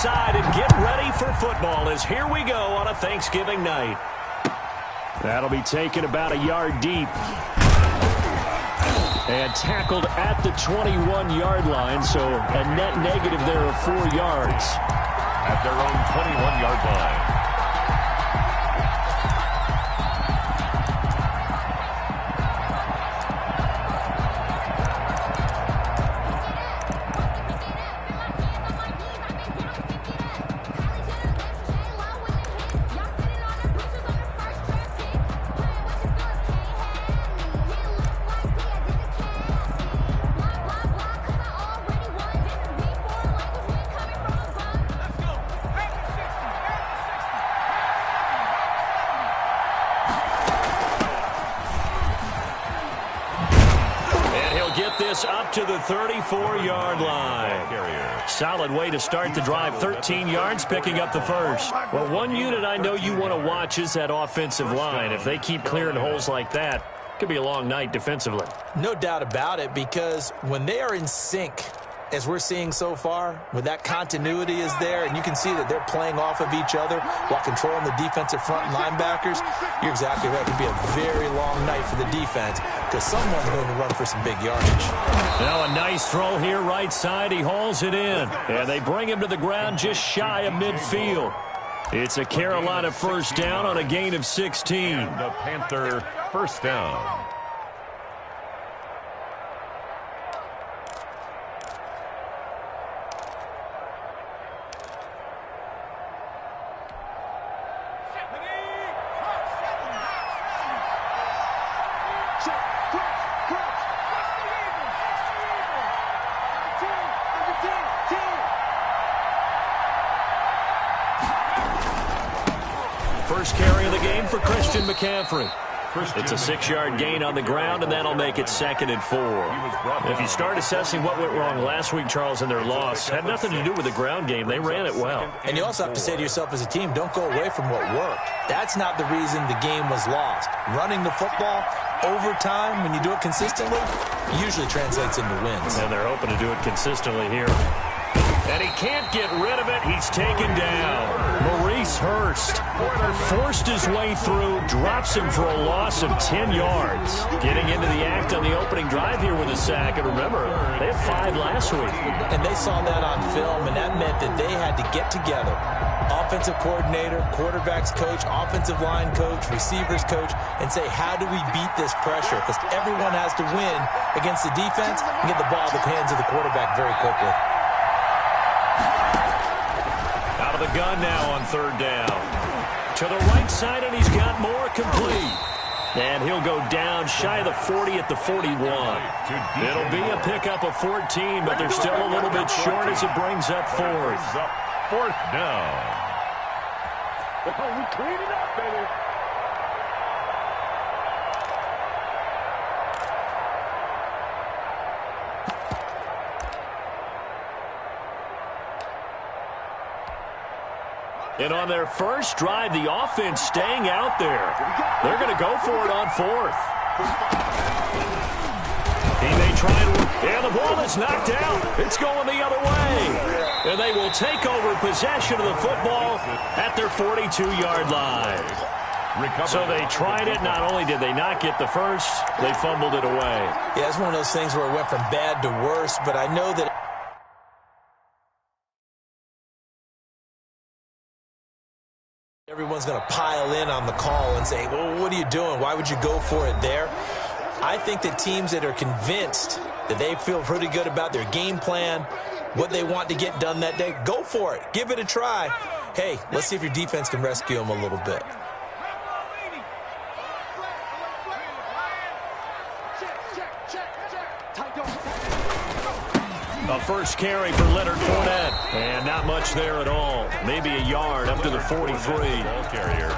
side and get ready for football as here we go on a Thanksgiving night. That'll be taken about a yard deep. And tackled at the 21-yard line, so a net negative there of 4 yards. At their own 21-yard line. Up to the 34-yard line. Solid way to start the drive. 13 yards, picking up the first. Well, one unit I know you want to watch is that offensive line. If they keep clearing holes like that, it could be a long night defensively. No doubt about it, because when they are in sync, as we're seeing so far, when that continuity is there, and you can see that they're playing off of each other while controlling the defensive front linebackers, you're exactly right. It could be a very long night for the defense because someone's going to run for some big yardage. Now a nice throw here right side. He hauls it in, and they bring him to the ground just shy of midfield. It's a Carolina first down on a gain of 16. The Panther first down. First carry of the game for Christian McCaffrey. It's a 6-yard gain on the ground, and that'll make it 2nd and 4. If you start assessing what went wrong last week, Charles, in their loss, had nothing to do with the ground game. They ran it well. And you also have to say to yourself as a team, don't go away from what worked. That's not the reason the game was lost. Running the football over time, when you do it consistently, usually translates into wins. And they're hoping to do it consistently here. And he can't get rid of it. He's taken down. Maurice Hurst forced his way through, drops him for a loss of 10 yards. Getting into the act on the opening drive here with a sack. And remember, they had 5 last week. And they saw that on film, and that meant that they had to get together. Offensive coordinator, quarterbacks coach, offensive line coach, receivers coach, and say, how do we beat this pressure? Because everyone has to win against the defense and get the ball in the hands of the quarterback very quickly. Out of the gun now on 3rd down. To the right side, and he's got more complete. And he'll go down shy of the 40 at the 41. It'll be a pickup of 14, but they're still a little bit short as it brings up 4th. 4th down. We clean it up, baby. And on their first drive, the offense staying out there. They're going to go for it on 4th. He may try to, and the ball is knocked out. It's going the other way. And they will take over possession of the football at their 42-yard line. So they tried it. Not only did they not get the first, they fumbled it away. Yeah, it's one of those things where it went from bad to worse, but I know that everyone's going to pile in on the call and say, well, what are you doing? Why would you go for it there? I think that teams that are convinced that they feel pretty good about their game plan, what they want to get done that day, go for it. Give it a try. Hey, let's see if your defense can rescue them a little bit. A first carry for Leonard Fournette. And not much there at all. Maybe a yard up to the 43. Ball carrier.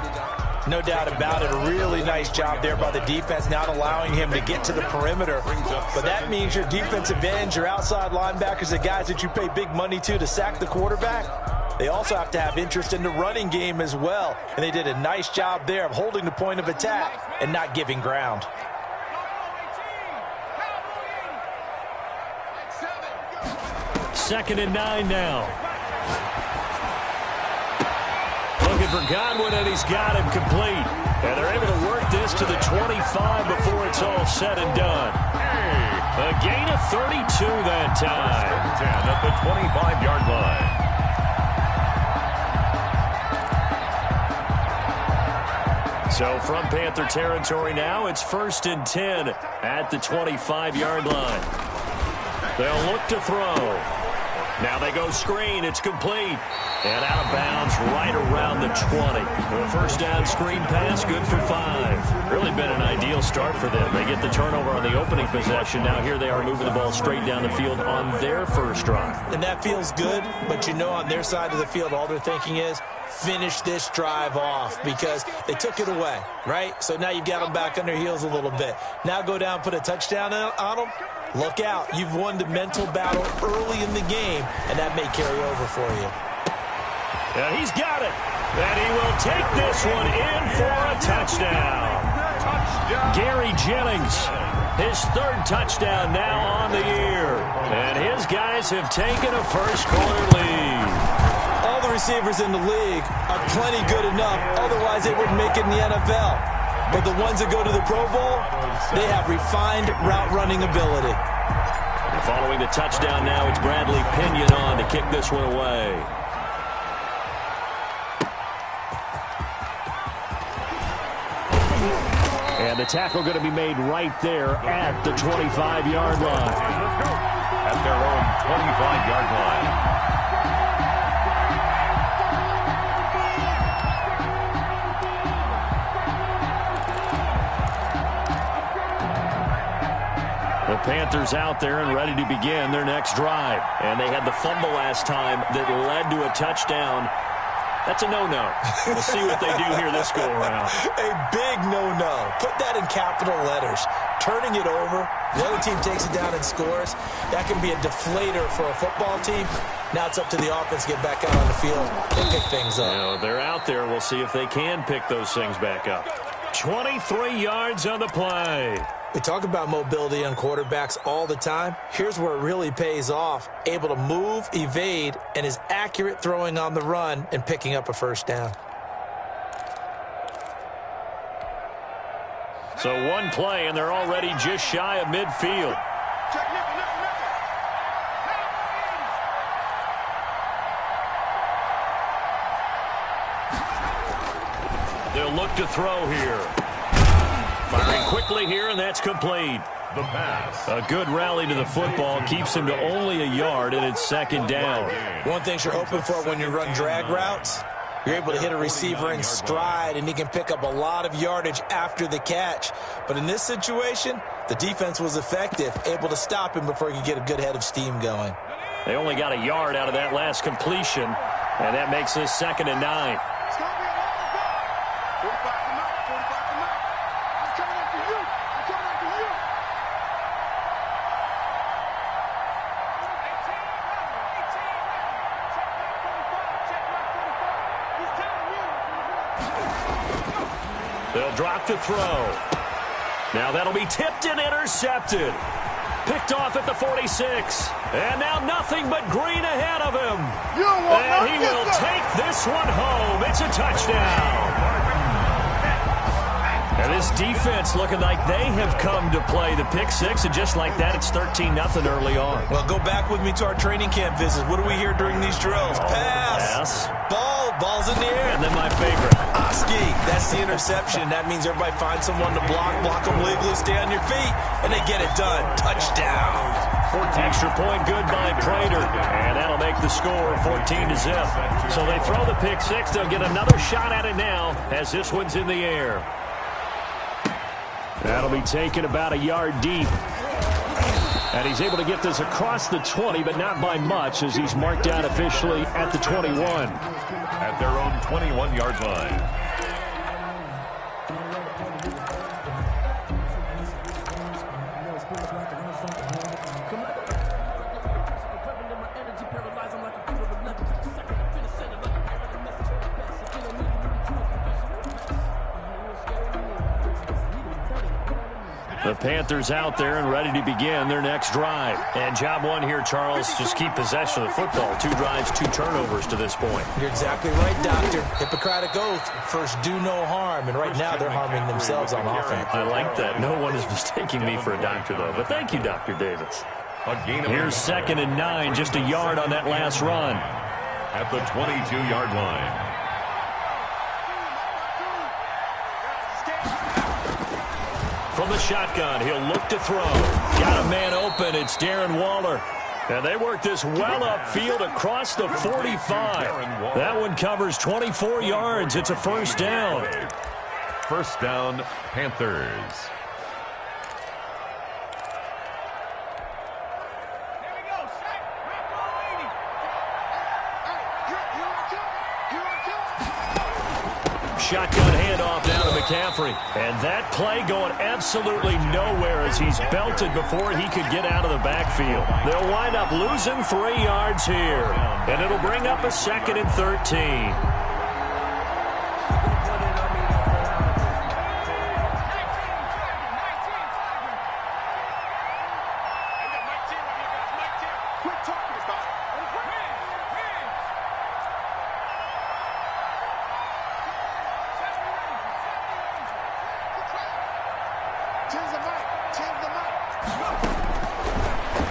No doubt about it. A really nice job there by the defense, not allowing him to get to the perimeter. But that means your defensive ends, your outside linebackers, the guys that you pay big money to sack the quarterback, they also have to have interest in the running game as well. And they did a nice job there of holding the point of attack and not giving ground. Second and 9 now. for Godwin, and he's got him complete. And they're able to work this to the 25 before it's all said and done. A gain of 32 that time. 10 at the 25-yard line. So from Panther territory now, it's 1st and 10 at the 25-yard line. They'll look to throw. Now they go screen. It's complete. And out of bounds right around the 20. A first down screen pass, good for 5. Really been an ideal start for them. They get the turnover on the opening possession. Now here they are moving the ball straight down the field on their first drive. And that feels good, but you know on their side of the field, all they're thinking is, finish this drive off because they took it away, right? So now you've got them back on their heels a little bit. Now go down, put a touchdown on them. Look out. You've won the mental battle early in the game, and that may carry over for you. And he's got it. And he will take this one in for a touchdown. Gary Jennings, his 3rd touchdown now on the year. And his guys have taken a first-quarter lead. All the receivers in the league are plenty good enough. Otherwise, they wouldn't make it in the NFL. But the ones that go to the Pro Bowl, they have refined route-running ability. And following the touchdown now, it's Bradley Pinion on to kick this one away. And the tackle going to be made right there at the 25-yard line. At their own 25-yard line. The Panthers out there and ready to begin their next drive. And they had the fumble last time that led to a touchdown. That's a no-no. We'll see what they do here this go-around. A big no-no. Put that in capital letters. Turning it over, the other team takes it down and scores. That can be a deflator for a football team. Now it's up to the offense to get back out on the field and pick things up. You know, they're out there. We'll see if they can pick those things back up. 23 yards on the play. We talk about mobility on quarterbacks all the time. Here's where it really pays off. Able to move, evade, and is accurate throwing on the run and picking up a first down. So one play, and they're already just shy of midfield. They'll look to throw here. Firing quickly here, and that's complete. The pass. A good rally to the football keeps him to only a yard, and it's 2nd down. One thing you're hoping for when you run drag routes, you're able to hit a receiver in stride, and he can pick up a lot of yardage after the catch. But in this situation, the defense was effective, able to stop him before he could get a good head of steam going. They only got a yard out of that last completion, and that makes this 2nd and 9. They'll drop to throw. Now that'll be tipped and intercepted. Picked off at the 46. And now nothing but green ahead of him. And he will take this one home. It's a touchdown. And this defense looking like they have come to play the pick 6. And just like that, it's 13-0 early on. Well, go back with me to our training camp visits. What do we hear during these drills? Pass. Ball's in the air. And then my favorite. Oski, that's the interception. That means everybody finds someone to block them legally, stay on your feet, and they get it done. Touchdown. Extra point good by Prater. And that'll make the score 14-0. So they throw the pick 6. They'll get another shot at it now as this one's in the air. That'll be taken about a yard deep. And he's able to get this across the 20, but not by much as he's marked out officially at the 21. At their own 21-yard line. The Panthers out there and ready to begin their next drive. And job one here, Charles, just keep possession of the football. 2 drives, 2 turnovers to this point. You're exactly right, Doctor. Hippocratic oath. First, do no harm. And right now, they're harming themselves on offense. I like that. No one is mistaking me for a doctor, though. But thank you, Dr. Davis. Here's 2nd and 9, just a yard on that last run. At the 22-yard line. From the shotgun, he'll look to throw. Got a man open. It's Darren Waller. And they work this well upfield across the 45. That one covers 24 yards. It's a first down. First down, Panthers. Shotgun handoff down to McCaffrey. And that play going absolutely nowhere as he's belted before he could get out of the backfield. They'll wind up losing 3 yards here. And it'll bring up a 2nd and 13.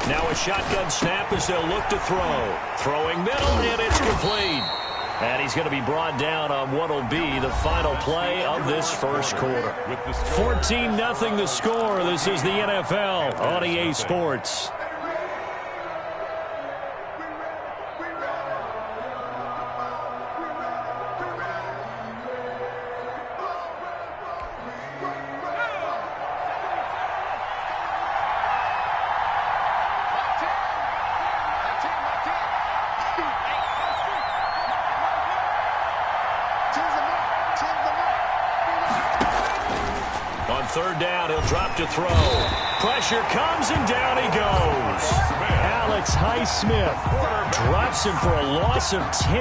Now a shotgun snap as they'll look to throw. Throwing middle, and it's complete. And he's going to be brought down on what will be the final play of this first quarter. 14-0 the score. This is the NFL on EA Sports. Third down, he'll drop to throw. Pressure comes, and down he goes. Alex Highsmith drops him for a loss of 10,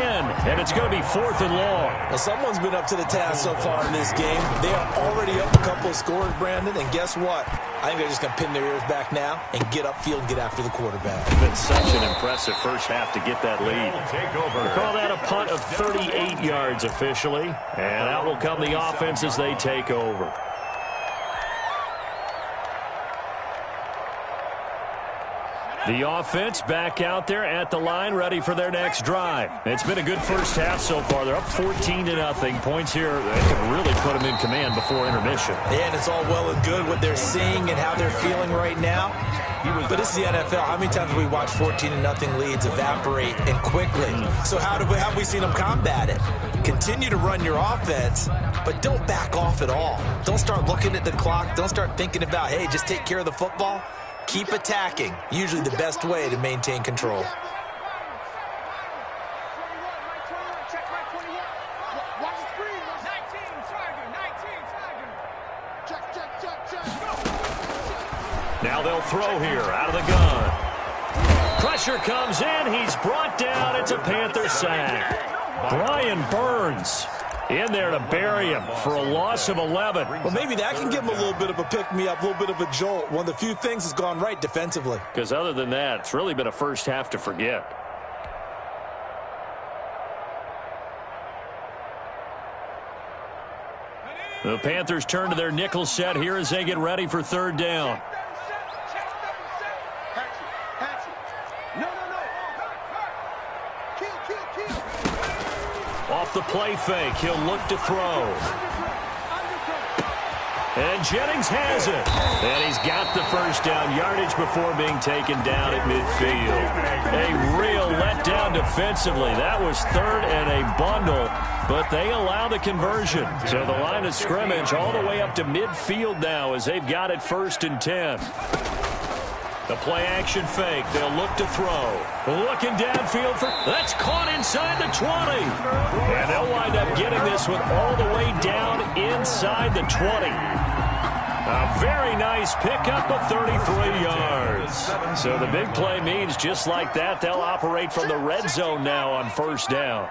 and it's going to be 4th and long. Well, someone's been up to the task so far in this game. They are already up a couple of scores, Brandon, and guess what? I think they're just going to pin their ears back now and get upfield and get after the quarterback. It's been such an impressive first half to get that lead. We call that a punt of 38 yards officially, and out will come the offense as they take over. The offense back out there at the line, ready for their next drive. It's been a good first half so far. They're up 14-0. Points here that could really put them in command before intermission. Yeah, and it's all well and good what they're seeing and how they're feeling right now. But this is the NFL. How many times have we watched 14-0 leads evaporate and quickly? So how have we seen them combat it? Continue to run your offense, but don't back off at all. Don't start looking at the clock. Don't start thinking about, hey, just take care of the football. Keep attacking. Usually the best way to maintain control. Now they'll throw here out of the gun. Pressure comes in. He's brought down. It's a Panther sack. Brian Burns in there to bury him for a loss of 11. Well, maybe that can give him a little bit of a pick-me-up, a little bit of a jolt. One of the few things has gone right defensively. Because other than that, it's really been a first half to forget. The Panthers turn to their nickel set here as they get ready for third down. Off the play fake, he'll look to throw. And Jennings has it. And he's got the first down yardage before being taken down at midfield. A real letdown defensively. That was third and a bundle, but they allow the conversion. So the line of scrimmage all the way up to midfield now as they've got it 1st and 10. The play action fake. They'll look to throw. Looking downfield for... That's caught inside the 20. And they'll wind up getting this one all the way down inside the 20. A very nice pickup of 33 yards. So the big play means just like that, they'll operate from the red zone now on first down.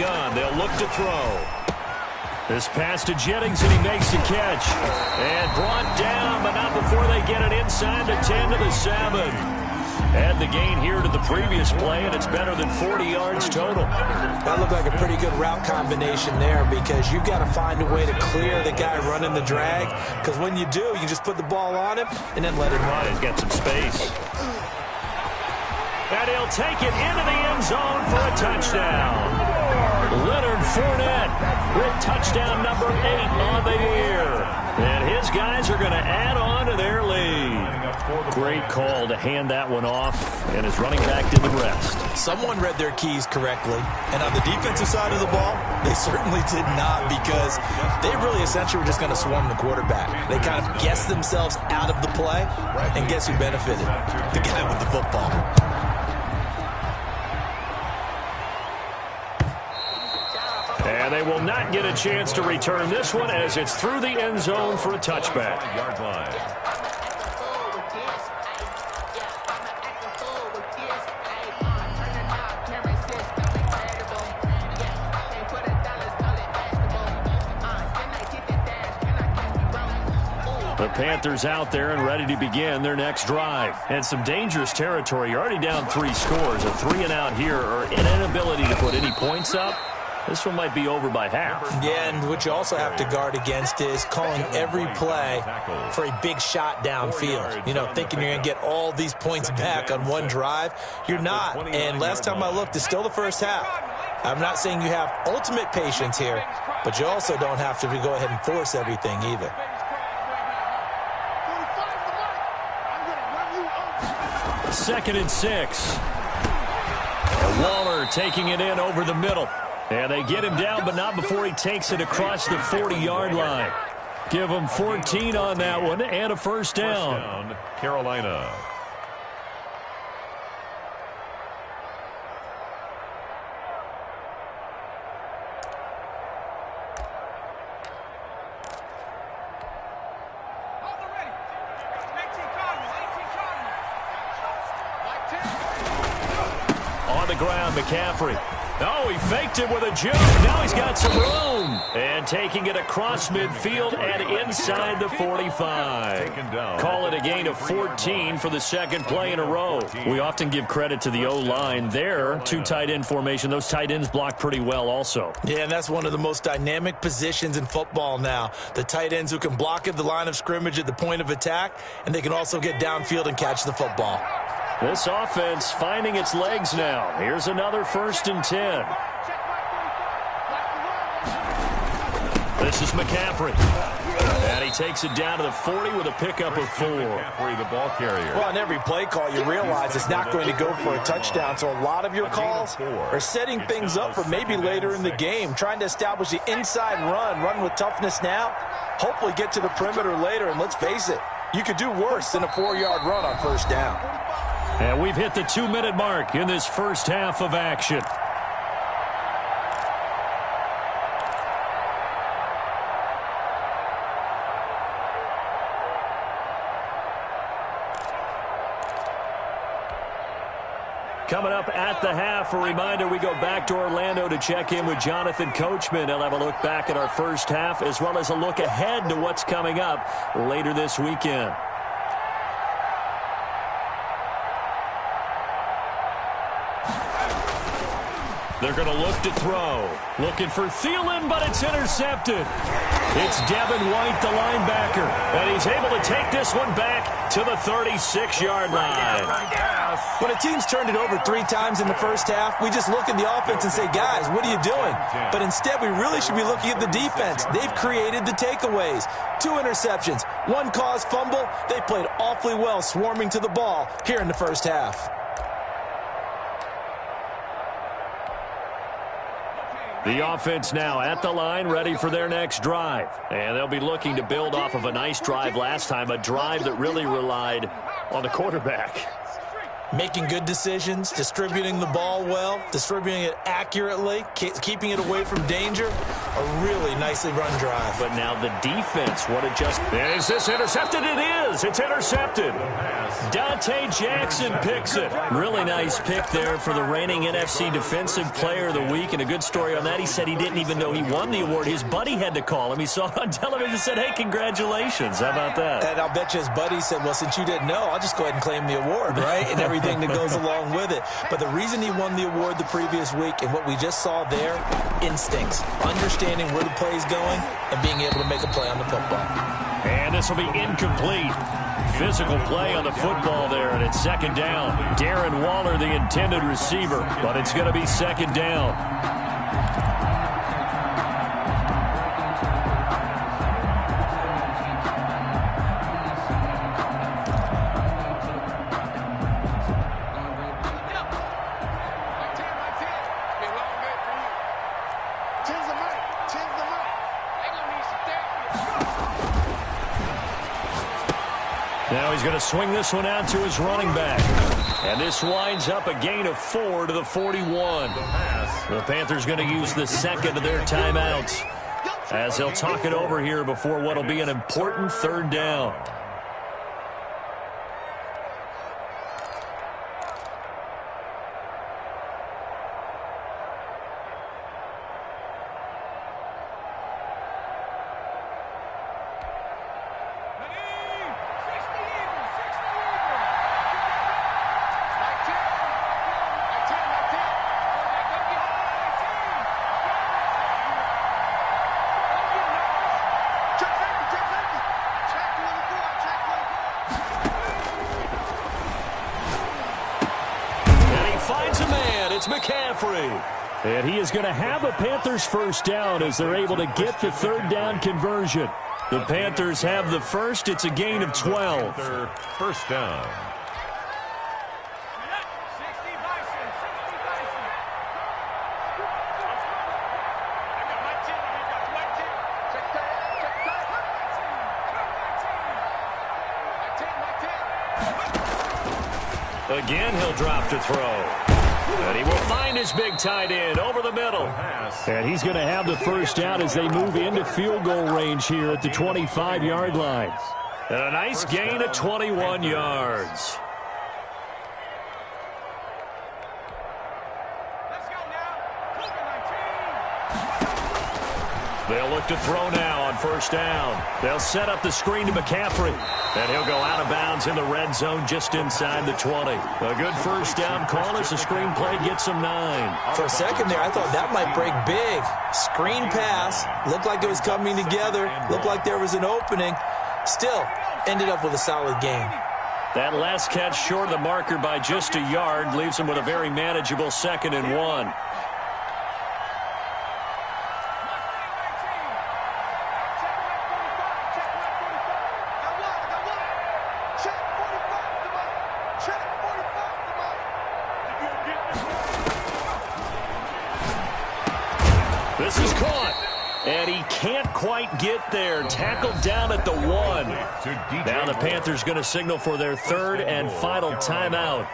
gun. They'll look to throw. This pass to Jennings, and he makes the catch. And brought down, but not before they get it inside the 10 to the 7. Add the gain here to the previous play, and it's better than 40 yards total. That looked like a pretty good route combination there, because you've got to find a way to clear the guy running the drag, because when you do, you just put the ball on him and then let him run. He's got some space. And he'll take it into the end zone for a touchdown. Leonard Fournette with touchdown number 8 on the year. And his guys are going to add on to their lead. Great call to hand that one off, and his running back did the rest. Someone read their keys correctly, and on the defensive side of the ball, they certainly did not, because they really essentially were just going to swarm the quarterback. They kind of guessed themselves out of the play, and guess who benefited? The guy with the football. And they will not get a chance to return this one, as it's through the end zone for a touchback. Yard line. The Panthers out there and ready to begin their next drive. And some dangerous territory. You're already down 3 scores. A 3-and-out here, or an inability to put any points up. This one might be over by half. Yeah, and what you also have to guard against is calling every play for a big shot downfield. You know, thinking you're going to get all these points back on one drive. You're not. And last time I looked, it's still the first half. I'm not saying you have ultimate patience here, but you also don't have to go ahead and force everything either. Second and 6. And Waller taking it in over the middle. And they get him down, but not before he takes it across the 40-yard line. Give him 14 on that one and a first down. Carolina. On the ground, McCaffrey. Oh, he faked it with a jump. Now he's got some room. And taking it across midfield and inside the 45. Call it a gain of 14 for the second play in a row. We often give credit to the O-line there. 2 tight end formation. Those tight ends block pretty well also. Yeah, and that's one of the most dynamic positions in football now. The tight ends who can block at the line of scrimmage at the point of attack, and they can also get downfield and catch the football. This offense finding its legs now. Here's another 1st and 10. This is McCaffrey. And he takes it down to the 40 with a pickup of 4. McCaffrey, the ball carrier. Well, on every play call, you realize it's not going to go for a touchdown. So a lot of your calls are setting things up for maybe later in the game, trying to establish the inside run with toughness now, hopefully get to the perimeter later. And let's face it, you could do worse than a 4-yard run on first down. And we've hit the 2-minute mark in this first half of action. Coming up at the half, a reminder, we go back to Orlando to check in with Jonathan Coachman. He'll have a look back at our first half, as well as a look ahead to what's coming up later this weekend. They're going to look to throw. Looking for Thielen, but it's intercepted. It's Devin White, the linebacker. And he's able to take this one back to the 36-yard line. When a team's turned it over 3 times in the first half, we just look at the offense and say, guys, what are you doing? But instead, we really should be looking at the defense. They've created the takeaways. 2 interceptions, 1 caused fumble. They played awfully well swarming to the ball here in the first half. The offense now at the line, ready for their next drive. And they'll be looking to build off of a nice drive last time, a drive that really relied on the quarterback. making good decisions, distributing the ball well, distributing it accurately, keeping it away from danger. A really nicely run drive. But now the defense, what adjustment? Is this intercepted? It is. It's intercepted. Dante Jackson picks it. Really nice pick there for the reigning NFC Defensive Player of the Week. And a good story on that. He said he didn't even know he won the award. His buddy had to call him. He saw it on television and said, hey, congratulations. How about that? And I'll bet you his buddy said, well, since you didn't know, I'll just go ahead and claim the award, right? And everything that goes along with it. But the reason he won the award the previous week and what we just saw there, instincts, understanding where the play is going and being able to make a play on the football. And this will be incomplete. Physical play on the football there, and it's second down. Darren Waller, the intended receiver, but it's going to be second down. Now he's going to swing this one out to his running back. And this winds up a gain of 4 to the 41. The Panthers going to use the second of their timeouts as they'll talk it over here before what will be an important third down. And he is going to have a Panthers first down as they're able to get the third down conversion. The Panthers have the first. It's a gain of 12. First down. Again, he'll drop to throw. And he will find his big tight end over the middle. And he's going to have the first down as they move into field goal range here at the 25-yard line. And a nice gain of 21 yards. They'll look to throw now on first down. They'll set up the screen to McCaffrey. And he'll go out of bounds in the red zone just inside the 20. A good first down call as the screen play gets him 9. For a second there, I thought that might break big. Screen pass. Looked like it was coming together. Looked like there was an opening. Still, ended up with a solid gain. That last catch short of the marker by just a yard leaves him with a very manageable 2nd and 1. This is caught, and he can't quite get there. Tackled down at the 1. Now the Panthers going to signal for their third and final timeout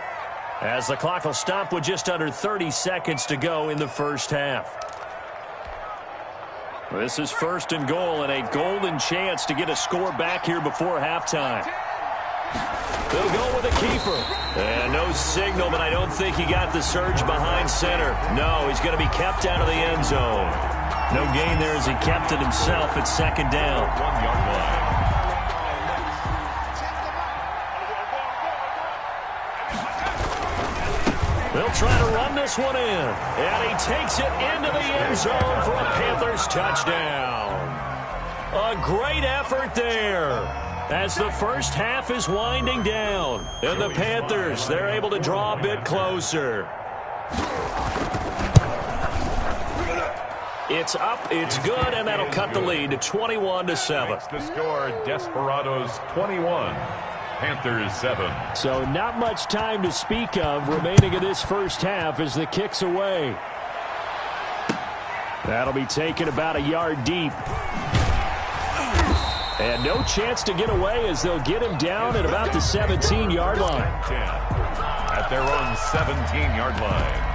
as the clock will stop with just under 30 seconds to go in the first half. This is first and goal and a golden chance to get a score back here before halftime. They'll go with a keeper. And no signal, but I don't think he got the surge behind center. No, he's going to be kept out of the end zone. No gain there as he kept it himself at second down. 1 yard line. They'll try to run this one in. And he takes it into the end zone for a Panthers touchdown. A great effort there as the first half is winding down. And the Panthers, they're able to draw a bit closer. It's up, it's good, and that'll cut the lead to 21-7. The score, Desperados 21, Panthers 7. So not much time to speak of remaining in this first half as the kick's away. That'll be taken about a yard deep. And no chance to get away as they'll get him down at about the 17-yard line. At at their own 17-yard line.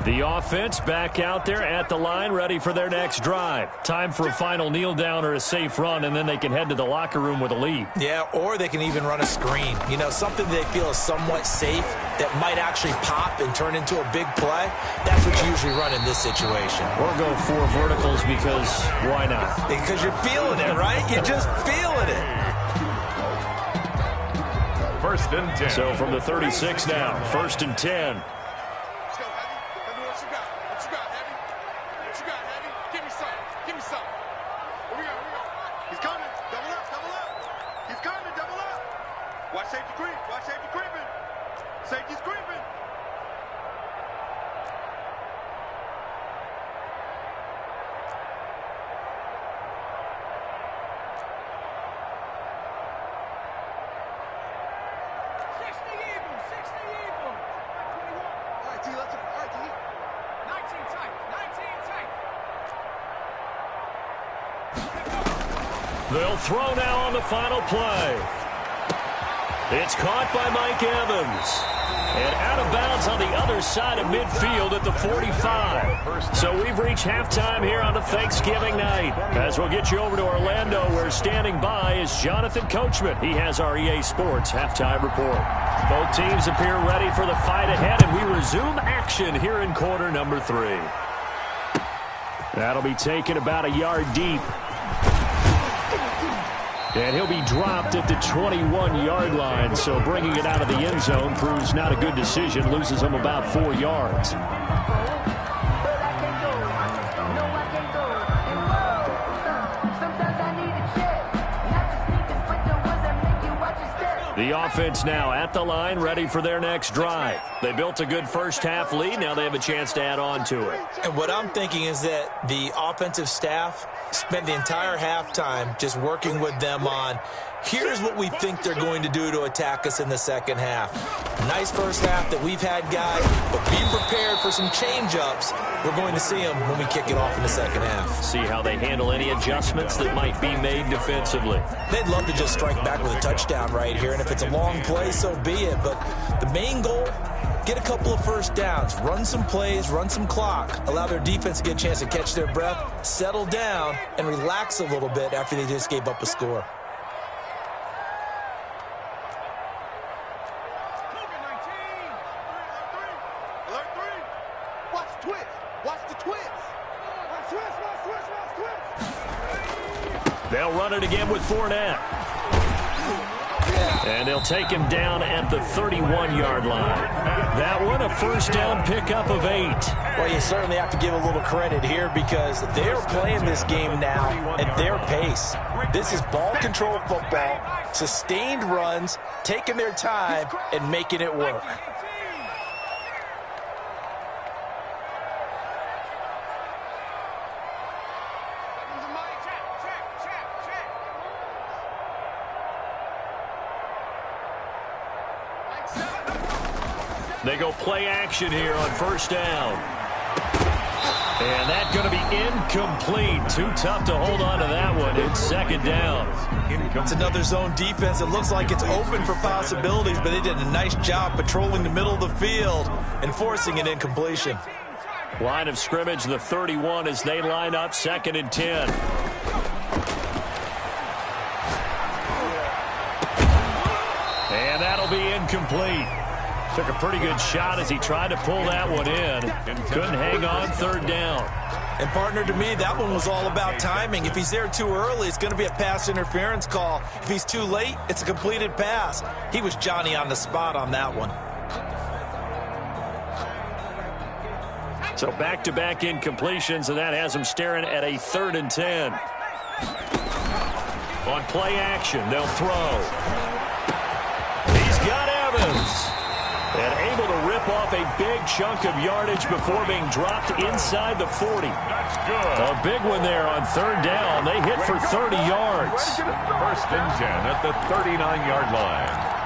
The offense back out there at the line, ready for their next drive. Time for a final kneel down or a safe run, and then they can head to the locker room with a lead. Yeah, or they can even run a screen. You know, something they feel is somewhat safe that might actually pop and turn into a big play. That's what you usually run in this situation. Or go 4 verticals because why not? Because you're feeling it, right? You're just feeling it. First and 10. So from the 36 now, first and 10. They'll throw now on the final play. It's caught by Mike Evans. And out of bounds on the other side of midfield at the 45. So we've reached halftime here on a Thanksgiving night. As we'll get you over to Orlando, where standing by is Jonathan Coachman. He has our EA Sports halftime report. Both teams appear ready for the fight ahead, and we resume action here in quarter number 3. That'll be taken about a yard deep. And he'll be dropped at the 21-yard line, so bringing it out of the end zone proves not a good decision, loses him about 4 yards. The offense now at the line, ready for their next drive. They built a good first-half lead. Now they have a chance to add on to it. And what I'm thinking is that the offensive staff spent the entire halftime just working with them on, here's what we think they're going to do to attack us in the second half. Nice first half that we've had, guys, but be prepared for some change-ups. We're going to see them when we kick it off in the second half. See how they handle any adjustments that might be made defensively. They'd love to just strike back with a touchdown right here, and if it's a long play, so be it. But the main goal, get a couple of first downs, run some plays, run some clock, allow their defense to get a chance to catch their breath, settle down, and relax a little bit after they just gave up a score. They'll run it again with Fournette. And they'll take him down at the 31-yard line. That one, a first down pickup of 8. Well, you certainly have to give a little credit here because they're playing this game now at their pace. This is ball control football, sustained runs, taking their time, and making it work. They go play action here on first down. And that's going to be incomplete. Too tough to hold on to that one. It's second down. It's another zone defense. It looks like it's open for possibilities, but they did a nice job patrolling the middle of the field and forcing an incompletion. Line of scrimmage, the 31, as they line up second and 10. And that'll be incomplete. Took a pretty good shot as he tried to pull that one in. Couldn't hang on, third down. And, partner, to me, that one was all about timing. If he's there too early, it's going to be a pass interference call. If he's too late, it's a completed pass. He was Johnny on the spot on that one. So back-to-back incompletions, and that has him staring at a 3rd and 10. On play action, they'll throw. He's got Evans. And able to rip off a big chunk of yardage before being dropped inside the 40. That's good. A big one there on third down. They hit for 30 yards. First and 10 at the 39-yard line.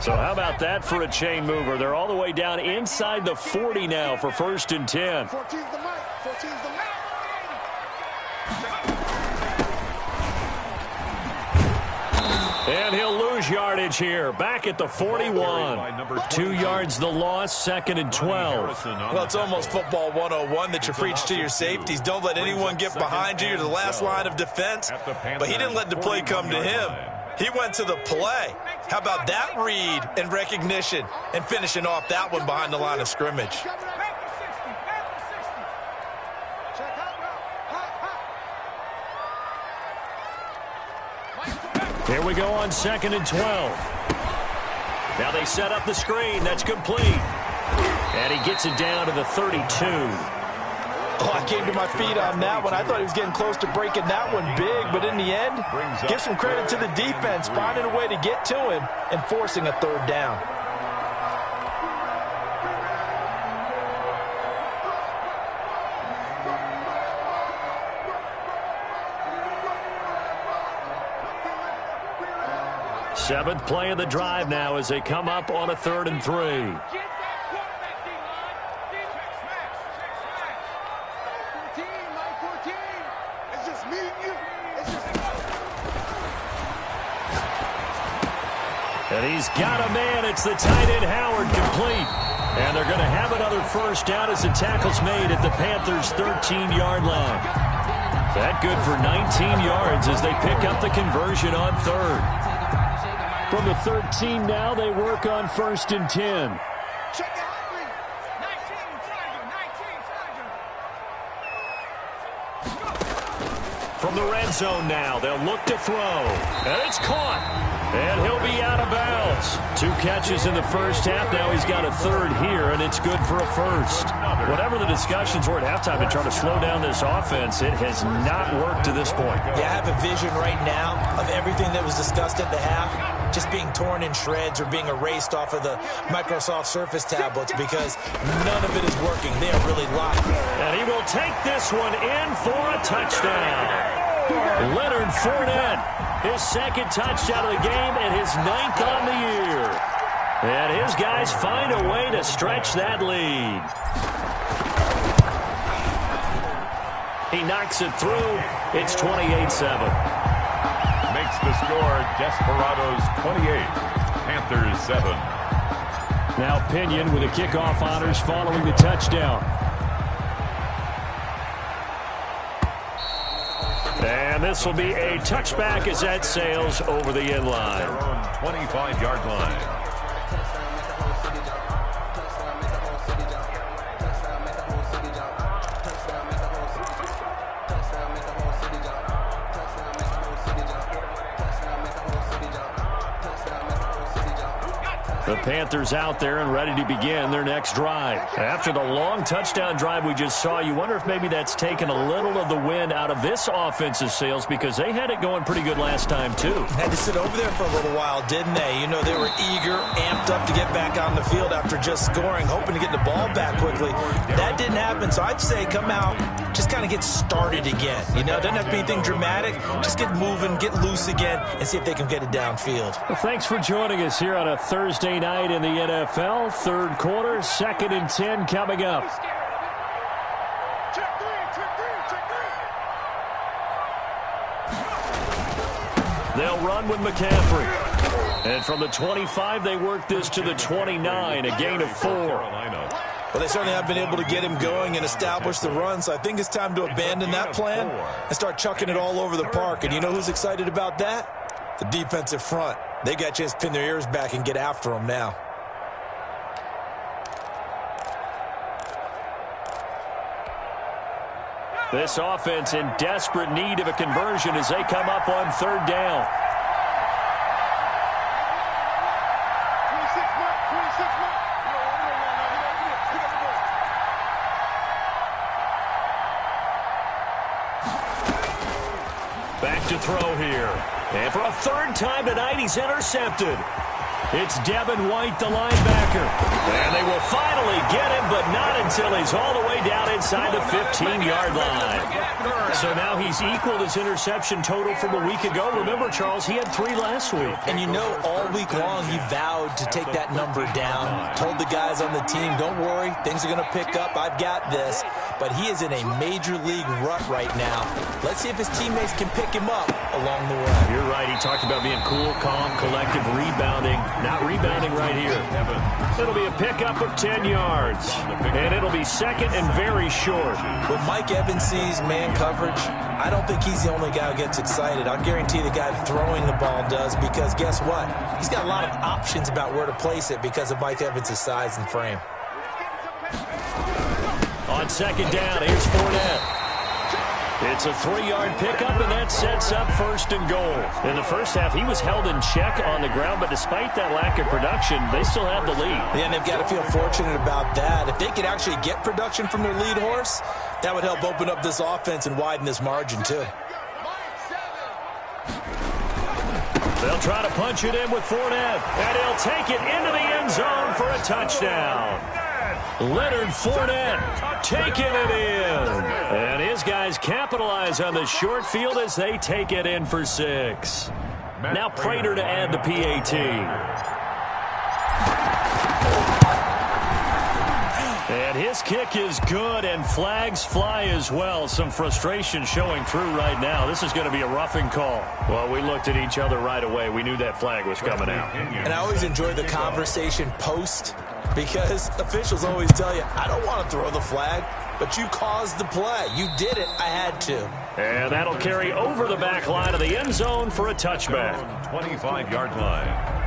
So how about that for a chain mover? They're all the way down inside the 40 now for 1st and 10. 14's the mic. 14's the mic. And he'll lose yardage here. Back at the 41. 2 yards the loss, 2nd and 12. Well, it's almost football 101 that you preach to your safeties. Don't let anyone get behind you. You're the last line of defense. But he didn't let the play come to him. He went to the play. How about that read and recognition and finishing off that one behind the line of scrimmage? Here we go on 2nd and 12. Now they set up the screen. That's complete. And he gets it down to the 32. Oh, I came to my feet on that one. I thought he was getting close to breaking that one big, but in the end, give some credit to the defense, finding a way to get to him and forcing a 3rd down. Seventh play of the drive now as they come up on a 3rd and 3. And he's got a man. It's the tight end Howard, complete. And they're going to have another 1st down as the tackle's made at the Panthers' 13-yard line. That good for 19 yards as they pick up the conversion on 3rd. From the 13 now, they work on 1st and 10. From the red zone now, they'll look to throw. And it's caught. And he'll be out of bounds. 2 catches in the 1st half. Now he's got a 3rd here, and it's good for a 1st. Whatever the discussions were at halftime to try to slow down this offense, it has not worked to this point. Yeah, I have a vision right now of everything that was discussed at the half just being torn in shreds or being erased off of the Microsoft Surface tablets because none of it is working. They are really locked. And he will take this one in for a touchdown. Leonard Fournette, his 2nd touchdown of the game and his 9th on the year. And his guys find a way to stretch that lead. He knocks it through. It's 28-7. Makes the score Desperados 28, Panthers 7. Now Pinion with the kickoff honors following the touchdown. And this will be a touchback as that sails over the end line. Their own 25-yard line. The Panthers out there and ready to begin their next drive. After the long touchdown drive we just saw, you wonder if maybe that's taken a little of the wind out of this offense's sails because they had it going pretty good last time too. Had to sit over there for a little while, didn't they? You know, they were eager, amped up to get back on the field after just scoring, hoping to get the ball back quickly. That didn't happen, so I'd say come out, just kind of get started again. You know, it doesn't have to be anything dramatic. Just get moving, get loose again, and see if they can get it downfield. Well, thanks for joining us here on a Thursday night in the NFL. 3rd quarter, 2nd and 10 coming up. They'll run with McCaffrey. And from the 25, they work this to the 29, a gain of 4. Well, they certainly have been able to get him going and establish the run, so I think it's time to abandon that plan and start chucking it all over the park. And you know who's excited about that? The defensive front. They got a chance to pin their ears back and get after them now. This offense in desperate need of a conversion as they come up on 3rd down. Back to throw here. And for a 3rd time tonight, he's intercepted. It's Devin White, the linebacker. And they will finally get him, but not until he's all the way down inside the 15-yard line. So now he's equaled his interception total from a week ago. Remember, Charles, he had 3 last week. And you know, all week long he vowed to take that number down. Told the guys on the team, don't worry, things are going to pick up. I've got this. But he is in a major league rut right now. Let's see if his teammates can pick him up along the way. You're right. He talked about being cool, calm, collective, rebounding. Not rebounding right here. It'll be a pickup of 10 yards. And it'll be second and very short. When Mike Evans sees man coverage, I don't think he's the only guy who gets excited. I'll guarantee the guy throwing the ball does, because guess what? He's got a lot of options about where to place it because of Mike Evans' size and frame. On second down, here's Fournette. It's a 3-yard pickup, and that sets up first and goal. In the first half, he was held in check on the ground, but despite that lack of production, they still have the lead. Yeah, and they've got to feel fortunate about that. If they could actually get production from their lead horse, that would help open up this offense and widen this margin, too. They'll try to punch it in with Fournette, and he'll take it into the end zone for a touchdown. Leonard Fournette taking it in. And his guys capitalize on the short field as they take it in for 6. Now Prater to add the PAT. And his kick is good, and flags fly as well. Some frustration showing through right now. This is going to be a roughing call. Well, we looked at each other right away. We knew that flag was coming out. And I always enjoy the conversation post, because officials always tell you, I don't want to throw the flag, but you caused the play. You did it. I had to. And that'll carry over the back line of the end zone for a touchback. 25-yard line.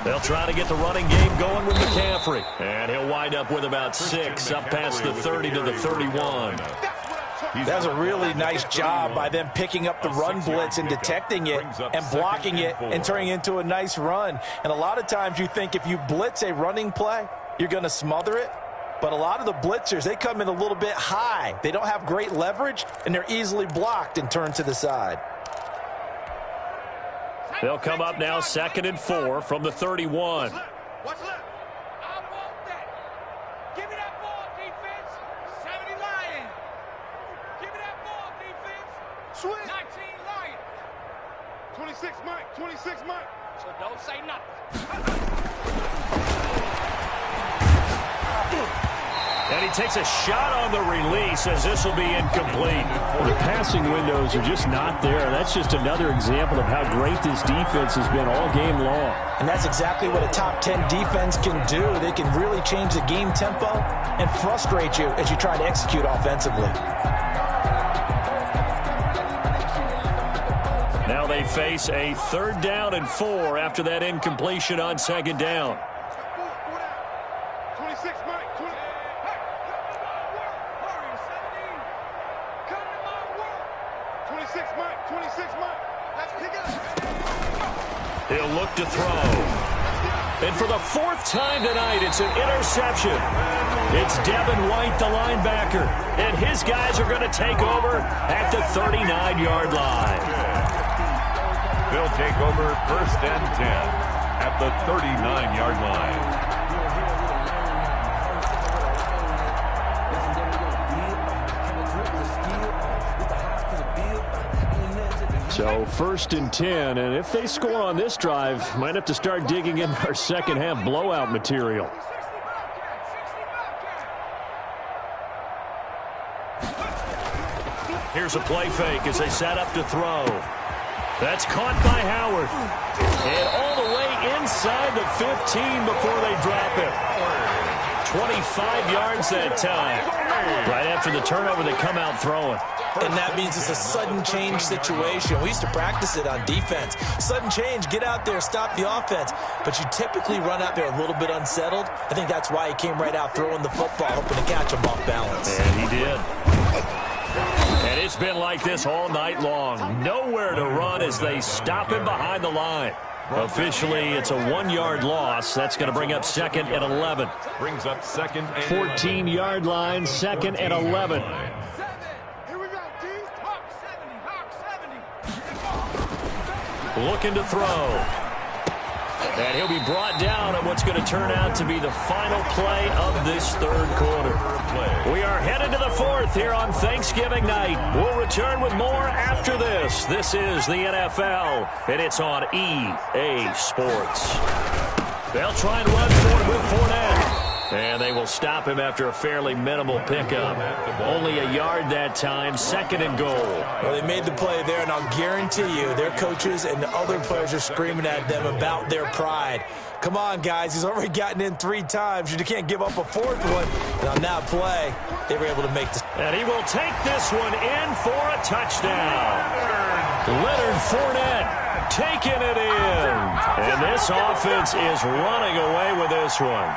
They'll try to get the running game going with McCaffrey. And he'll wind up with about 6 up past the 30 to the 31. That's a really nice job by them picking up the run blitz and detecting it and blocking it and turning it into a nice run. And a lot of times you think if you blitz a running play, you're going to smother it. But a lot of the blitzers, they come in a little bit high. They don't have great leverage, and they're easily blocked and turned to the side. They'll come up now 2nd and 4 from the 31. What's left? I want that. Give me that ball, defense. 70 Lions. Give me that ball, defense. Swing. 19 Lions. 26 Mike. 26 Mike. So don't say nothing. And he takes a shot on the release as this will be incomplete. Well, the passing windows are just not there. That's just another example of how great this defense has been all game long. And that's exactly what a top 10 defense can do. They can really change the game tempo and frustrate you as you try to execute offensively. Now they face a 3rd down and 4 after that incompletion on 2nd down. 26 Mike. 26 Mike. 26 Mike. Let's pick it up. He'll look to throw. And for the 4th time tonight, it's an interception. It's Devin White, the linebacker. And his guys are going to take over at the 39-yard line. They'll take over 1st and 10 at the 39-yard line. So 1st and 10, and if they score on this drive, might have to start digging in our second half blowout material. Here's a play fake as they set up to throw. That's caught by Howard. And all the way inside the 15 before they drop it. 25 yards that time. Right after the turnover, they come out throwing. And that means it's a sudden change situation. We used to practice it on defense. Sudden change, get out there, stop the offense. But you typically run out there a little bit unsettled. I think that's why he came right out throwing the football, hoping to catch him off balance. And he did. And And it's been like this all night long. Nowhere to run as they stop him behind the line. Officially, it's a 1-yard loss. That's going to bring up 2nd and 11. Brings up 2nd and 14-yard line, 2nd and 11. Here we go, D. Hawk 70. Looking to throw. And he'll be brought down at what's going to turn out to be the final play of this third quarter. We are headed to the fourth here on Thanksgiving night. We'll return with more after this. This is the NFL, and it's on EA Sports. They'll try and run for it with Fournette. And they will stop him after a fairly minimal pickup. Only a yard that time, 2nd and goal. Well, they made the play there, and I'll guarantee you their coaches and the other players are screaming at them about their pride. Come on, guys. He's already gotten in 3 times. You can't give up a 4th one. And on that play, they were able to make this. And he will take this one in for a touchdown. Leonard Fournette taking it in. And this offense is running away with this one.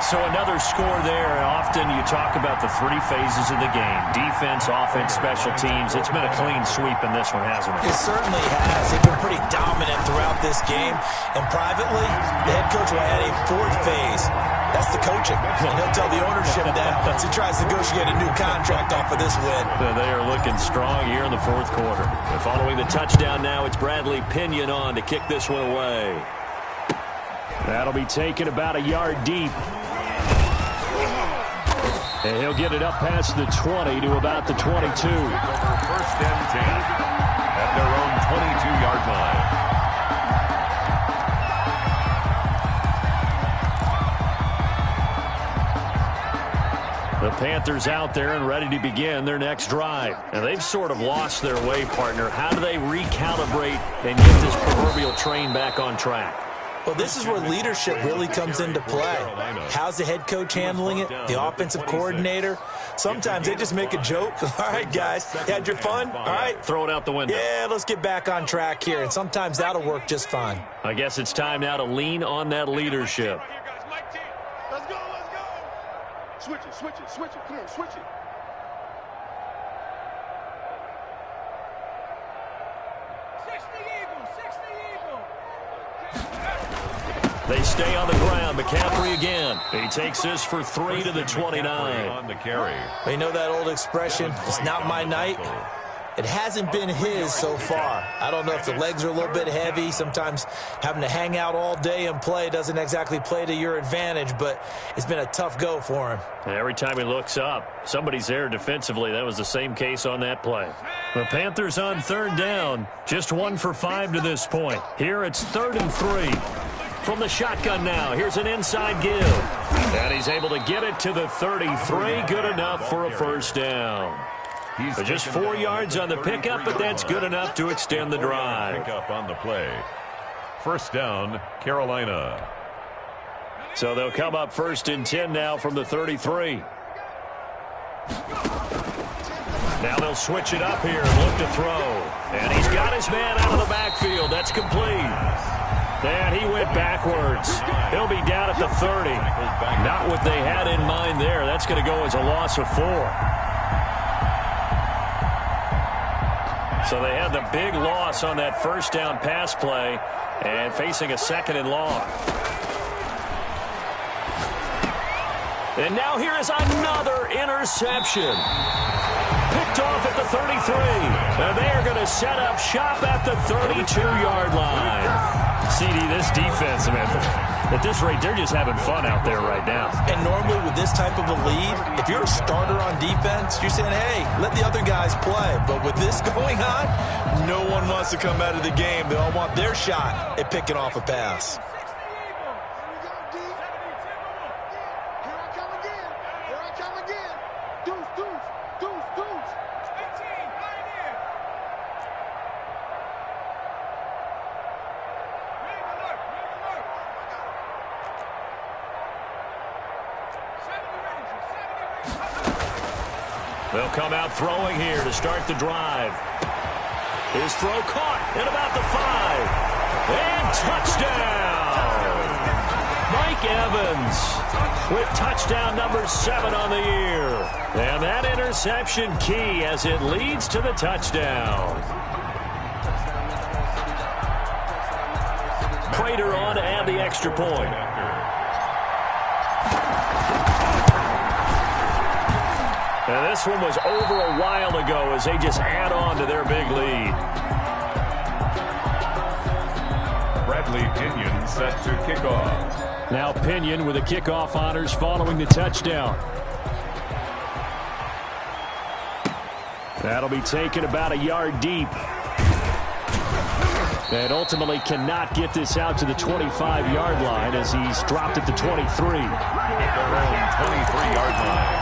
So another score there. Often you talk about the 3 phases of the game. Defense, offense, special teams. It's been a clean sweep in this one, hasn't it? It certainly has. They've been pretty dominant throughout this game. And privately, the head coach will add a 4th phase. That's the coaching. And he'll tell the ownership that once he tries to negotiate a new contract off of this win. They are looking strong here in the 4th quarter. And following the touchdown now, it's Bradley Pinion on to kick this one away. That'll be taken about a yard deep. And he'll get it up past the 20 to about the 22. 1st and 10 at their own 22-yard line. The Panthers out there and ready to begin their next drive. And they've sort of lost their way, partner. How do they recalibrate and get this proverbial train back on track? Well, this is where leadership really comes into play. How's the head coach handling it? The offensive coordinator? Sometimes they just make a joke. All right, guys, you had your fun? All right. Throw it out the window. Yeah, let's get back on track here. And sometimes that'll work just fine. I guess it's time now to lean on that leadership. Let's go, let's go. Switch it, switch it, switch it. Come on, switch it. They stay on the ground. McCaffrey again. He takes this for 3 to the 29. On the carry. You know that old expression, it's not my night? It hasn't been his so far. I don't know if the legs are a little bit heavy. Sometimes having to hang out all day and play doesn't exactly play to your advantage, but it's been a tough go for him. Every time he looks up, somebody's there defensively. That was the same case on that play. The Panthers on 3rd down. Just 1 for 5 to this point. Here it's 3rd and 3. From the shotgun now, here's an inside give. And he's able to get it to the 33. Good enough for a 1st down. But just 4 yards on the pickup, but that's good enough to extend the drive. Pick up on the play. 1st down, Carolina. So they'll come up 1st and 10 now from the 33. Now they'll switch it up here and look to throw. And he's got his man out of the backfield. That's complete. And he went backwards. He'll be down at the 30. Not what they had in mind there. That's going to go as a loss of 4. So they had the big loss on that 1st down pass play and facing a 2nd and long. And now here is another interception. Picked off at the 33. And they are going to set up shop at the 32-yard line. CD, this defense, man, at this rate, they're just having fun out there right now. And normally with this type of a lead, if you're a starter on defense, you're saying, hey, let the other guys play. But with this going on, no one wants to come out of the game. They all want their shot at picking off a pass. They'll come out throwing here to start the drive. His throw caught at about the 5. And touchdown! Mike Evans with touchdown number 7 on the year. And that interception key as it leads to the touchdown. Prater on to add the extra point. And this one was over a while ago as they just add on to their big lead. Bradley Pinion set to kick off. Now Pinion with the kickoff honors following the touchdown. That'll be taken about a yard deep. And ultimately cannot get this out to the 25-yard line as he's dropped at the 23. At their own 23-yard line.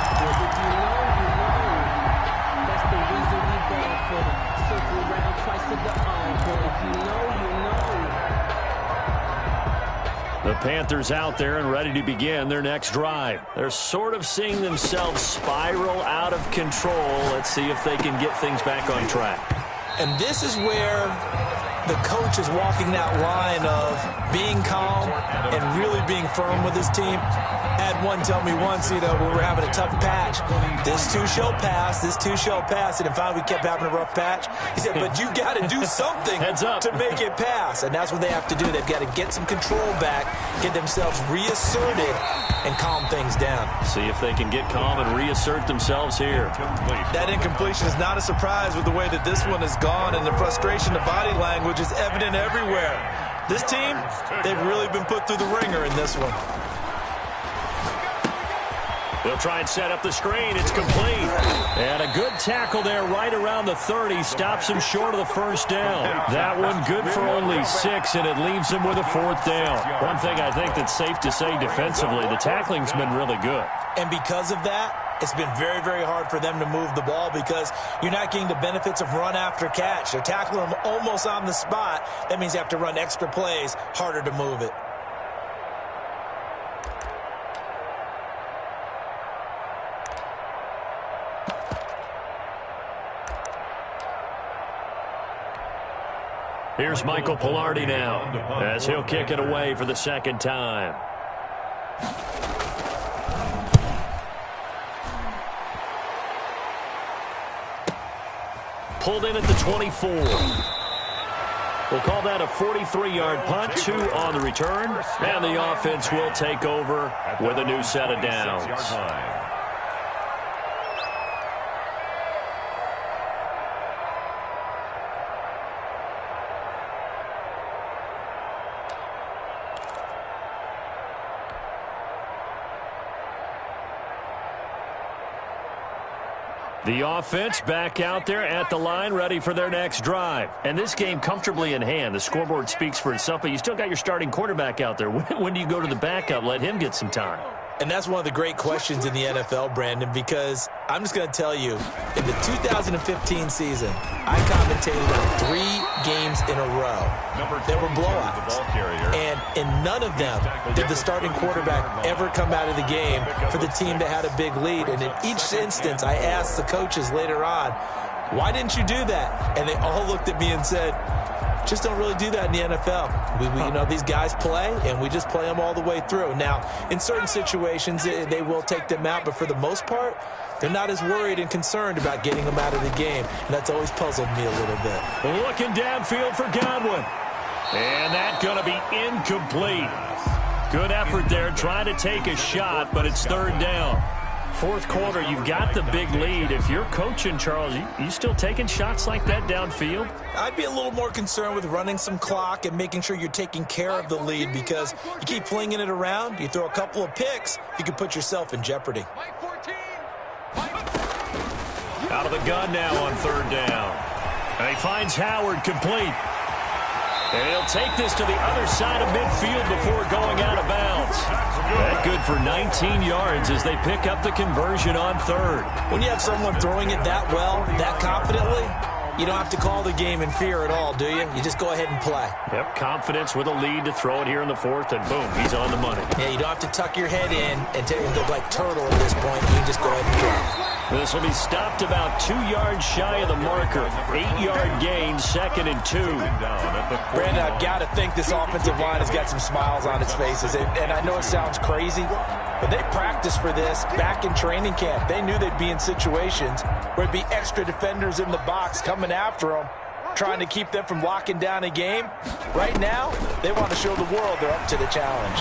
The Panthers out there and ready to begin their next drive. They're sort of seeing themselves spiral out of control. Let's see if they can get things back on track. And this is where the coach is walking that line of being calm and really being firm with his team. I had one tell me once, when we were having a tough patch, this too shall pass, this too shall pass. And finally we kept having a rough patch. He said, but you got to do something to make it pass. And that's what they have to do. They've got to get some control back, get themselves reasserted, and calm things down. See if they can get calm and reassert themselves here. That incompletion is not a surprise with the way that this one has gone, and the frustration, the body language is evident everywhere. This team, they've really been put through the ringer in this one. They'll try and set up the screen. It's complete. And a good tackle there right around the 30. Stops him short of the first down. That one good for only 6, and it leaves him with a 4th down. One thing I think that's safe to say defensively, the tackling's been really good. And because of that, it's been very, very hard for them to move the ball because you're not getting the benefits of run after catch. They're tackling them almost on the spot. That means you have to run extra plays, harder to move it. Here's Michael Pilardi now as he'll kick it away for the second time. Pulled in at the 24. We'll call that a 43-yard punt, 2 on the return, and the offense will take over with a new set of downs. The offense back out there at the line, ready for their next drive. And this game comfortably in hand. The scoreboard speaks for itself, but you still got your starting quarterback out there. When do you go to the backup? Let him get some time. And that's one of the great questions in the NFL, Brandon, because I'm just going to tell you, in the 2015 season, I commentated on 3 games in a row. There were blowouts. And in none of them did the starting quarterback ever come out of the game for the team that had a big lead. And in each instance, I asked the coaches later on, why didn't you do that? And they all looked at me and said, just don't really do that in the NFL. These guys play, and we just play them all the way through. Now, in certain situations, they will take them out, but for the most part, they're not as worried and concerned about getting them out of the game, and that's always puzzled me a little bit. Looking downfield for Godwin, and that's going to be incomplete. Good effort there, trying to take a shot, but it's 3rd down. 4th quarter, you've got the big lead. If you're coaching, Charles, you still taking shots like that downfield? I'd be a little more concerned with running some clock and making sure you're taking care of the lead, because you keep flinging it around, you throw a couple of picks, you can put yourself in jeopardy. Out of the gun now on 3rd down. And he finds Howard complete. And he'll take this to the other side of midfield before going out of bounds. That good for 19 yards as they pick up the conversion on 3rd. When you have someone throwing it that well, that confidently, you don't have to call the game in fear at all, do you? You just go ahead and play. Yep, confidence with a lead to throw it here in the 4th, and boom, he's on the money. Yeah, you don't have to tuck your head in and look like turtle at this point. You can just go ahead and throw. This will be stopped about 2 yards shy of the marker. 8-yard gain, 2nd and 2. Brandon, I've got to think this offensive line has got some smiles on its faces. And I know it sounds crazy, but they practiced for this back in training camp. They knew they'd be in situations where there'd be extra defenders in the box coming after them, trying to keep them from locking down a game. Right now, they want to show the world they're up to the challenge.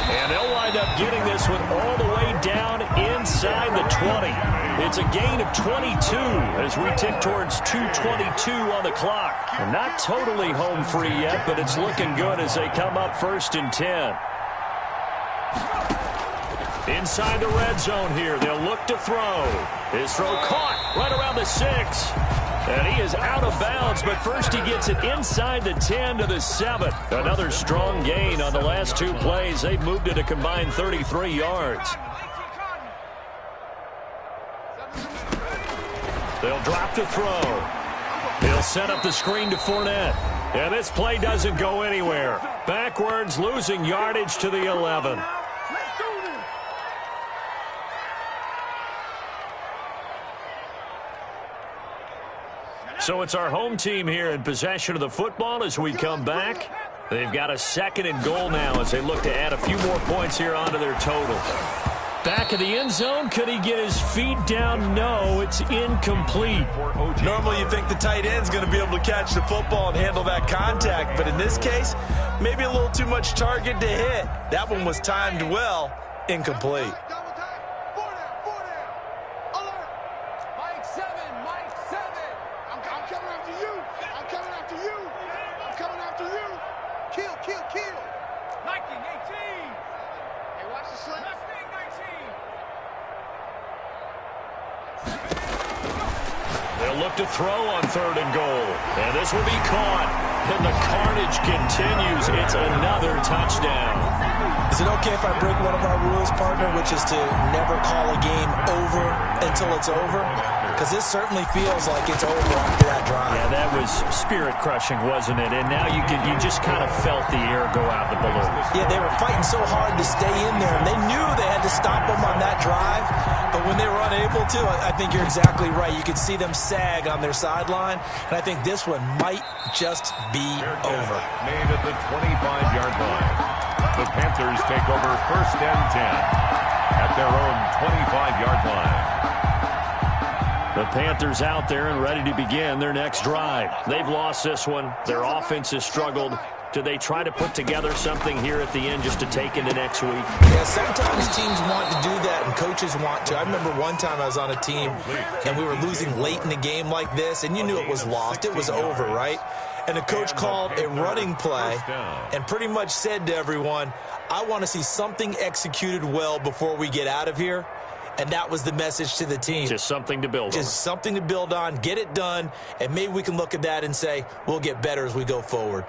And they'll wind up getting this one all the way down inside the 20. It's a gain of 22 as we tick towards 2:22 on the clock. And not totally home free yet, but it's looking good as they come up 1st and 10. Inside the red zone here, they'll look to throw. His throw caught right around the 6. And he is out of bounds, but first he gets it inside the 10 to the 7. Another strong gain on the last 2 plays. They've moved it a combined 33 yards. They'll drop to throw. He'll set up the screen to Fournette. And this play doesn't go anywhere. Backwards, losing yardage to the 11. So it's our home team here in possession of the football as we come back. They've got a 2nd and goal now as they look to add a few more points here onto their total. Back of the end zone. Could he get his feet down? No, it's incomplete. Normally you think the tight end's going to be able to catch the football and handle that contact, but in this case, maybe a little too much target to hit. That one was timed well. Incomplete. They'll look to throw on 3rd and goal. And this will be caught. And the carnage continues. It's another touchdown. Is it okay if I break one of our rules, partner, which is to never call a game over until it's over? Because this certainly feels like it's over after that drive. Yeah, that was spirit-crushing, wasn't it? And now you just kind of felt the air go out the balloon. Yeah, they were fighting so hard to stay in there, and they knew they had to stop them on that drive. But when they were unable to, I think you're exactly right. You could see them sag on their sideline, and I think this one might just be over. Made at the 25-yard line. The Panthers take over 1st and 10 at their own 25-yard line. The Panthers out there and ready to begin their next drive. They've lost this one. Their offense has struggled. Do they try to put together something here at the end just to take into next week? Yeah, sometimes teams want to do that and coaches want to. I remember one time I was on a team and we were losing late in the game like this, and you knew it was lost. It was over, right? And the coach called a running play and pretty much said to everyone, I want to see something executed well before we get out of here. And that was the message to the team. Just something to build on. Just something to build on, get it done, and maybe we can look at that and say, we'll get better as we go forward.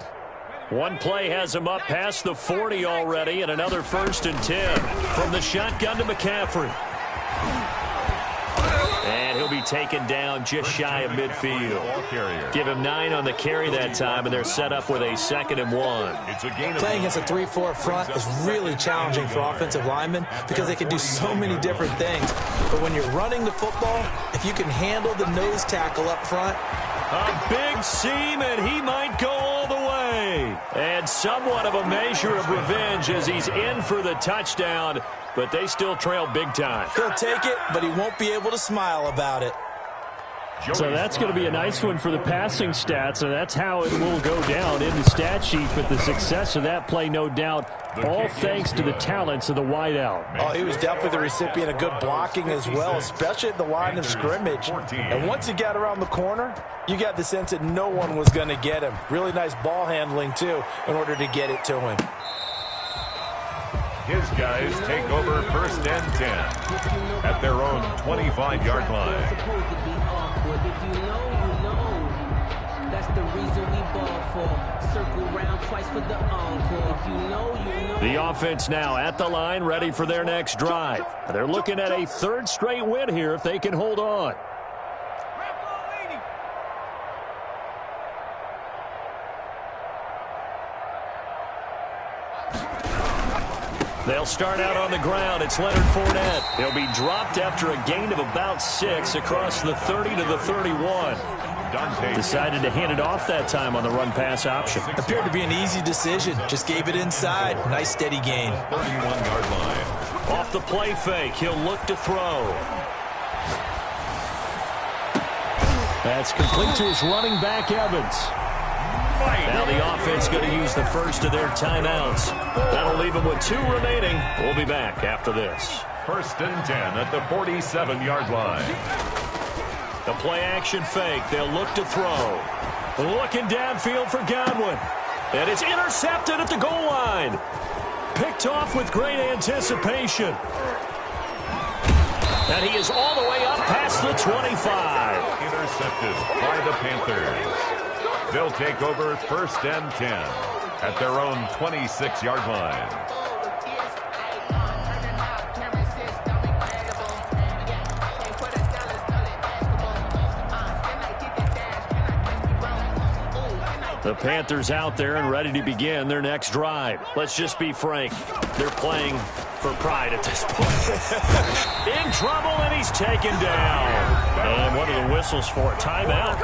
One play has him up past the 40 already, and another 1st and 10. From the shotgun to McCaffrey. And he'll be taken down just shy of midfield. Give him 9 on the carry that time, and they're set up with a 2nd and 1. Playing against a 3-4 front is really challenging for offensive linemen because they can do so many different things. But when you're running the football, if you can handle the nose tackle up front. A big seam, and he might go all the way. And somewhat of a measure of revenge as he's in for the touchdown. But they still trail big time. He'll take it, but he won't be able to smile about it. So that's going to be a nice one for the passing stats, and that's how it will go down in the stat sheet. But the success of that play, no doubt, all thanks to the talents of the wideout. Oh, he was definitely the recipient of good blocking as well, especially at the line of scrimmage. And once he got around the corner, you got the sense that no one was going to get him. Really nice ball handling, too, in order to get it to him. His guys take over 1st and 10 at their own 25-yard line. The offense now at the line, ready for their next drive. They're looking at a 3rd straight win here if they can hold on. They'll start out on the ground. It's Leonard Fournette. He'll be dropped after a gain of about 6 across the 30 to the 31. Decided to hand it off that time on the run-pass option. Appeared to be an easy decision. Just gave it inside. Nice steady gain. 31-yard line. Off the play fake, he'll look to throw. That's complete to his running back, Evans. Now the offense going to use the first of their timeouts. That'll leave them with 2 remaining. We'll be back after this. 1st and 10 at the 47-yard line. The play-action fake. They'll look to throw. Looking downfield for Godwin. And it's intercepted at the goal line. Picked off with great anticipation. And he is all the way up past the 25. Intercepted by the Panthers. They'll take over 1st and 10 at their own 26-yard line. The Panthers out there and ready to begin their next drive. Let's just be frank. They're playing for pride at this point. In trouble, and he's taken down. And what are the whistles for? Timeout.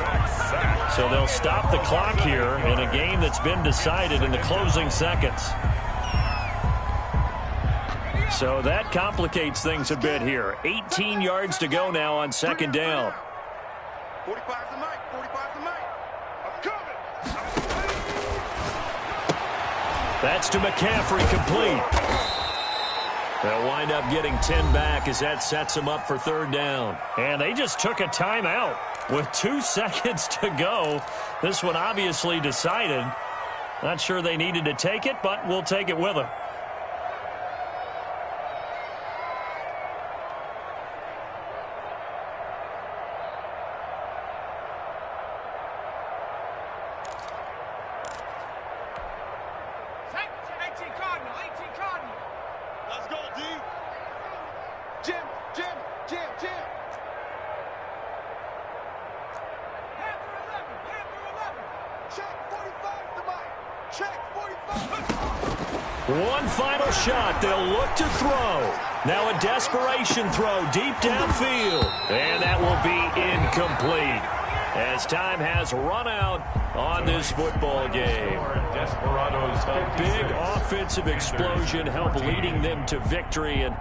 So they'll stop the clock here in a game that's been decided in the closing seconds. So that complicates things a bit here. 18 yards to go now on 2nd down. 45 to Mike. 45 to Mike. I'm coming. That's to McCaffrey, complete. They'll wind up getting 10 back as that sets them up for 3rd down. And they just took a timeout with 2 seconds to go. This one obviously decided. Not sure they needed to take it, but we'll take it with them. Let's go, D. Jim. Panther 11. Check 45 to Mike. Check 45. One final shot. They'll look to throw. Now a desperation throw deep downfield. And that will be incomplete as time has run out on this football game. A big offensive explosion helped leading them to victory. And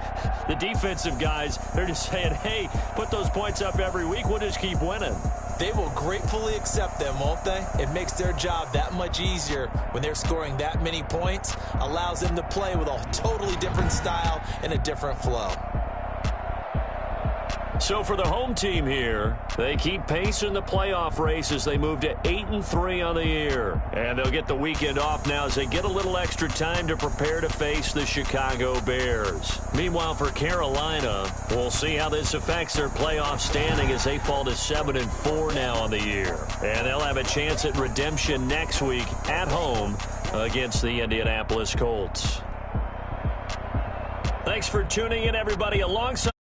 the defensive guys, they're just saying, hey, put those points up every week. We'll just keep winning. They will gratefully accept them, won't they? It makes their job that much easier when they're scoring that many points. Allows them to play with a totally different style and a different flow. So for the home team here, they keep pace in the playoff race as they move to 8-3 on the year. And they'll get the weekend off now as they get a little extra time to prepare to face the Chicago Bears. Meanwhile, for Carolina, we'll see how this affects their playoff standing as they fall to 7-4 now on the year. And they'll have a chance at redemption next week at home against the Indianapolis Colts. Thanks for tuning in, everybody. Alongside